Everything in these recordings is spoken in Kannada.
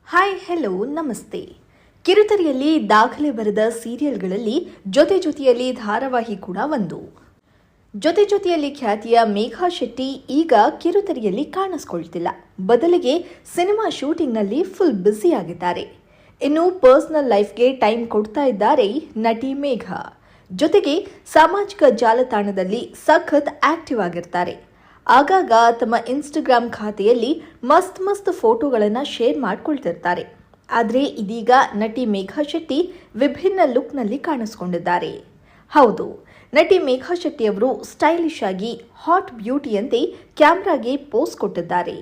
ಹಾಯ್ ಹೆಲೋ ನಮಸ್ತೆ. ಕಿರುತೆರೆಯಲ್ಲಿ ದಾಖಲೆ ಬರೆದ ಸೀರಿಯಲ್ಗಳಲ್ಲಿ ಜೊತೆಯಲ್ಲಿ ಧಾರಾವಾಹಿ ಕೂಡ ಒಂದು. ಜೊತೆಯಲ್ಲಿ ಖ್ಯಾತಿಯ ಮೇಘಾ ಶೆಟ್ಟಿ ಈಗ ಕಿರುತೆರೆಯಲ್ಲಿ ಕಾಣಿಸ್ಕೊಳ್ತಿಲ್ಲ. ಬದಲಿಗೆ ಸಿನಿಮಾ ಶೂಟಿಂಗ್ನಲ್ಲಿ ಫುಲ್ ಬ್ಯುಸಿ ಆಗಿದ್ದಾರೆ. ಇನ್ನು ಪರ್ಸನಲ್ ಲೈಫ್ಗೆ ಟೈಮ್ ಕೊಡ್ತಾ ಇದ್ದಾರೆ ನಟಿ ಮೇಘಾ. ಜೊತೆಗೆ ಸಾಮಾಜಿಕ ಜಾಲತಾಣದಲ್ಲಿ ಸಖತ್ ಆಕ್ಟಿವ್ ಆಗಿರ್ತಾರೆ. ಆಗಾಗ ತಮ್ಮ ಇನ್ಸ್ಟಾಗ್ರಾಮ್ ಖಾತೆಯಲ್ಲಿ ಮಸ್ತ್ ಫೋಟೋಗಳನ್ನು ಶೇರ್ ಮಾಡ್ಕೊಳ್ತಿರ್ತಾರೆ. ಆದರೆ ಇದೀಗ ನಟಿ ಮೇಘಾ ಶೆಟ್ಟಿ ವಿಭಿನ್ನ ಲುಕ್ನಲ್ಲಿ ಕಾಣಿಸ್ಕೊಂಡಿದ್ದಾರೆ. ಹೌದು, ನಟಿ ಮೇಘಾ ಶೆಟ್ಟಿ ಅವರು ಸ್ಟೈಲಿಶ್ ಆಗಿ ಹಾಟ್ ಬ್ಯೂಟಿಯಂತೆ ಕ್ಯಾಮ್ರಾಗೆ ಪೋಸ್ ಕೊಟ್ಟಿದ್ದಾರೆ.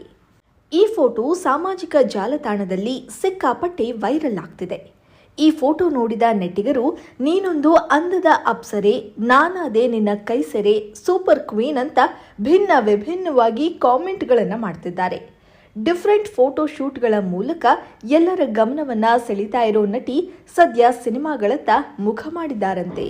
ಈ ಫೋಟೋ ಸಾಮಾಜಿಕ ಜಾಲತಾಣದಲ್ಲಿ ಸಿಕ್ಕಾಪಟ್ಟೆ ವೈರಲ್ ಆಗ್ತಿದೆ. ಈ ಫೋಟೋ ನೋಡಿದ ನೆಟ್ಟಿಗರು ನೀನೊಂದು ಅಂದದ ಅಪ್ಸರೆ, ನಾನಾದೆ ನಿನ್ನ ಕೈಸೆರೆ, ಸೂಪರ್ ಕ್ವೀನ್ ಅಂತ ವಿಭಿನ್ನವಾಗಿ ಕಾಮೆಂಟ್ಗಳನ್ನು ಮಾಡ್ತಿದ್ದಾರೆ. ಡಿಫ್ರೆಂಟ್ ಫೋಟೋ ಶೂಟ್ಗಳ ಮೂಲಕ ಎಲ್ಲರ ಗಮನವನ್ನ ಸೆಳೀತಾ ಇರೋ ನಟಿ ಸದ್ಯ ಸಿನಿಮಾಗಳತ್ತ ಮುಖ ಮಾಡಿದ್ದಾರಂತೆ.